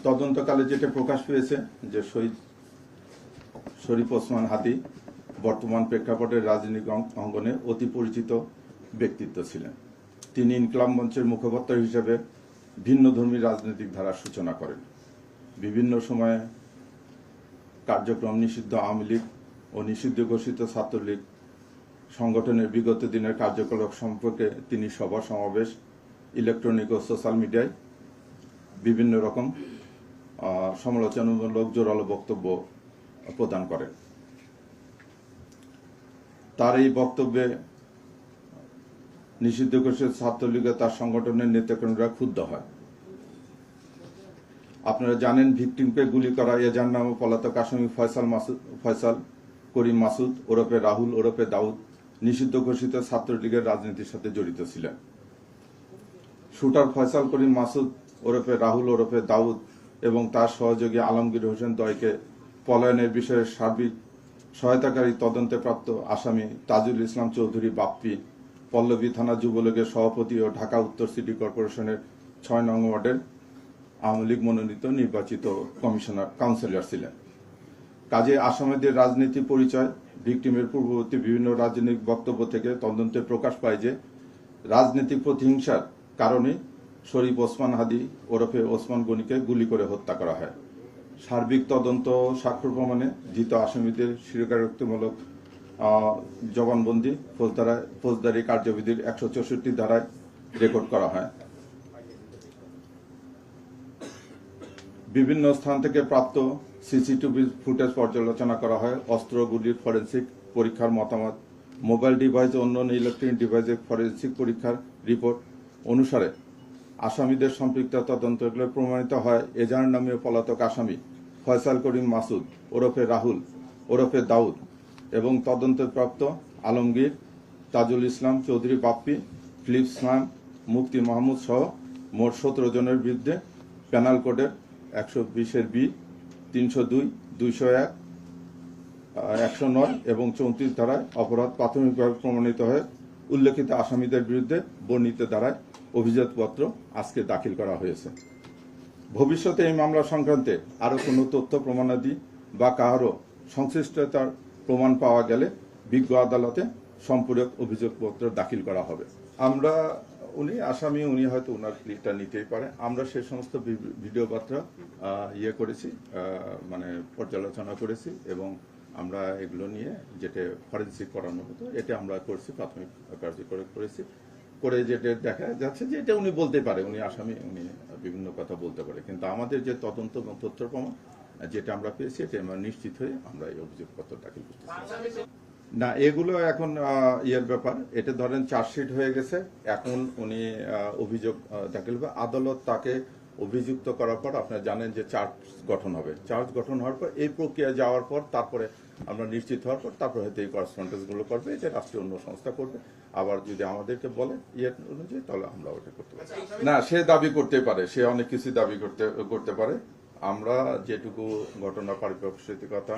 তদন্তকালে যেটা প্রকাশ পেয়েছে যে শহীদ শরীফ ওসমান হাদি বর্তমান প্রেক্ষাপটের রাজনৈতিক অঙ্গনে অতি পরিচিত ব্যক্তিত্ব ছিলেন। তিনি ইনকলাব মঞ্চের মুখপাত্র হিসেবে ভিন্নধর্মী রাজনৈতিক ধারার সূচনা করেন। বিভিন্ন সময়ে কার্যক্রম নিষিদ্ধ আওয়ামী লীগ ও নিষিদ্ধ ঘোষিত ছাত্রলীগ সংগঠনের বিগত দিনের কার্যকলাপ সম্পর্কে তিনি সভা সমাবেশ, ইলেকট্রনিক ও সোশ্যাল মিডিয়ায় বিভিন্ন রকম সমালোচনামূলক জোরালো বক্তব্য প্রদান করেন। তার এই বক্তব্যে নিষিদ্ধ ঘোষিত ছাত্রলীগে তার সংগঠনের নেতাকর্মীরা ক্ষুব্ধ হয়। আপনারা জানেন, ভিকটিমকে গুলি করা এজার নামে পলাতক আসামি ফয়সাল করিম মাসুদ ওরফে রাহুল ওরফে দাউদ নিষিদ্ধ ঘোষিত ছাত্রলীগের রাজনীতির সাথে জড়িত ছিলেন। শুটার ফয়সাল করিম মাসুদ ওরফে রাহুল ওরফে দাউদ এবং তার সহযোগী আলমগীর হোসেন দয়কে পলায়নের বিষয়ে সার্বিক সহায়তাকারী তদন্তে প্রাপ্ত আসামি তাজুল ইসলাম চৌধুরী বাপ্পি পল্লবী থানা যুবলীগের সভাপতি ও ঢাকা উত্তর সিটি কর্পোরেশনের ৬ নং ওয়ার্ডের আওয়ামী লীগ মনোনীত নির্বাচিত কাউন্সিলর ছিলেন। কাজে আসামিদের রাজনীতি পরিচয়, ভিকটিমের পূর্ববর্তী বিভিন্ন রাজনৈতিক বক্তব্য থেকে তদন্তে প্রকাশ পায় যে রাজনৈতিক প্রতিহিংসার কারণে শরীফ ওসমান হাদি ওরফে ওসমান গনিকে গুলি করে হত্যা করা হয়। সার্বিক তদন্ত স্বাক্ষর প্রমাণে ধৃত আসামিদের স্বীকারোক্তিমূলক জবানবন্দি ফৌজদারি কার্যবিধির ১৬৪ ধারায় রেকর্ড করা হয়। বিভিন্ন স্থান থেকে প্রাপ্ত সিসিটিভি ফুটেজ পর্যালোচনা করা হয়। অস্ত্র গুলির ফরেনসিক পরীক্ষার মতামত, মোবাইল ডিভাইস ও অন্যান্য ইলেকট্রনিক ডিভাইসের ফরেনসিক পরীক্ষার রিপোর্ট অনুসারে আসামিদের সম্পৃক্ত তদন্তগুলো প্রমাণিত হয় এজাহার নামীয় পলাতক আসামি ফয়সাল করিম মাসুদ ওরফে রাহুল ওরফে দাউদ এবং তদন্তপ্রাপ্ত আলমগীর, তাজুল ইসলাম চৌধুরী বাপ্পি, ফিলিপ ইসলাম, মুফতি মাহমুদ সহ মোট ১৭ জনের বিরুদ্ধে পেনাল কোডের ১২০-এর বি, ৩০২, ২০১, ১০৯ এবং ৩৪ ধারায় অপরাধ প্রাথমিকভাবে প্রমাণিত হয়ে উল্লেখিত আসামিদের বিরুদ্ধে বর্ণিত ধারায় অভিযোগপত্র আজকে দাখিল করা হয়েছে। ভবিষ্যতে এই মামলা সংক্রান্তে আরও কোনো তথ্য প্রমাণাদি বা কারো সংশ্লিষ্টতার প্রমাণ পাওয়া গেলে বিজ্ঞ আদালতে সম্পূরক অভিযোগপত্র দাখিল করা হবে। আমরা উনি হয়তো ওনার ক্লিপটা নিতেই পারে। আমরা সেই সমস্ত ভিডিও বার্তা করেছি, মানে পর্যালোচনা করেছি এবং আমরা এগুলো নিয়ে যেটা ফরেনসিক করানো হতো এটা আমরা করছি, প্রাথমিক কার্যকর করেছি। করে যেটা দেখা যাচ্ছে যে এটা উনি বলতে পারে, উনি আসামি, উনি বিভিন্ন কথা বলতে পারে, কিন্তু আমাদের যে তদন্ত এবং তথ্য প্রমাণ যেটা আমরা পেয়েছি এটা আমরা নিশ্চিত হয়ে আমরা এই অভিযোগপত্র দাখিল করতেছি। না, এগুলো এখন ব্যাপার। এটা ধরেন চার্জশিট হয়ে গেছে, এখন উনি অভিযোগ দাখিল হবে। আদালত তাকে অভিযুক্ত করার পর আপনারা জানেন যে চার্জ গঠন হবে। চার্জ গঠন হওয়ার পর এই প্রক্রিয়া যাওয়ার পর তারপরে আমরা নিশ্চিত হওয়ার পর তারপরে হয়তো এই করেসপন্ডেন্সগুলো করবে, এটা রাষ্ট্রীয় অন্য সংস্থা করবে। আবার যদি আমাদেরকে বলে অনুযায়ী তাহলে আমরা ওটা করতে পারি। না, সে দাবি করতে পারে, সে অনেক কিছু দাবি করতে পারে। আমরা যেটুকু ঘটনা পারিপ্রেক্ষিকতা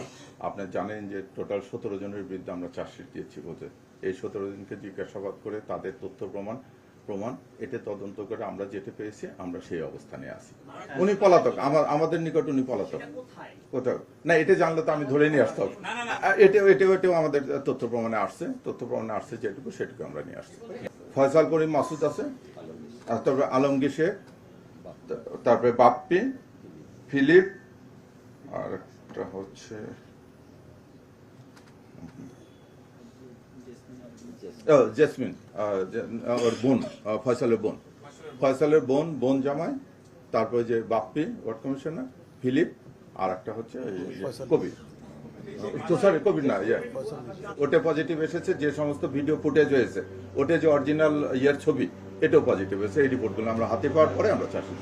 আপনি জানেন যে টোটাল ১৭ জনের বিরুদ্ধে আমরা চার্জশিট দিয়েছি বলতে। এই ১৭ জনকে জিজ্ঞাসাবাদ করে তাদের তথ্য প্রমাণ এটা তদন্ত করে আমরা যেটা পেয়েছি আমরা সেই অবস্থানে আছি। উনি পলাতক, আমাদের নিকট উনি পলাতক। কোথাও না, এটা জানলে তো আমি ধরে নিয়ে আসতে হবে। এটাও আমাদের তথ্য প্রমাণে আসছে যেটুকু সেটুকু আমরা নিয়ে আসছি। ফয়সাল করিম মাসুদ আছে, তারপরে আলমগীর শেখ, তারপরে বাপ্পি, ফিলিপ, আর একটা হচ্ছে জেসমিন, ওর বোন, ফয়সালের বোন জামাই, তারপরে যে বাপ্পি ওয়ার্ড কমিশনার, ফিলিপ, আর একটা হচ্ছে কবির। কবির না, ওটা পজিটিভ এসেছে। যে সমস্ত ভিডিও ফুটেজ হয়েছে ওটা যে অরিজিনাল ছবি এটাও পজিটিভ এসেছে। এই রিপোর্টগুলো আমরা হাতে পাওয়ার পরে আমরা চাচ্ছি।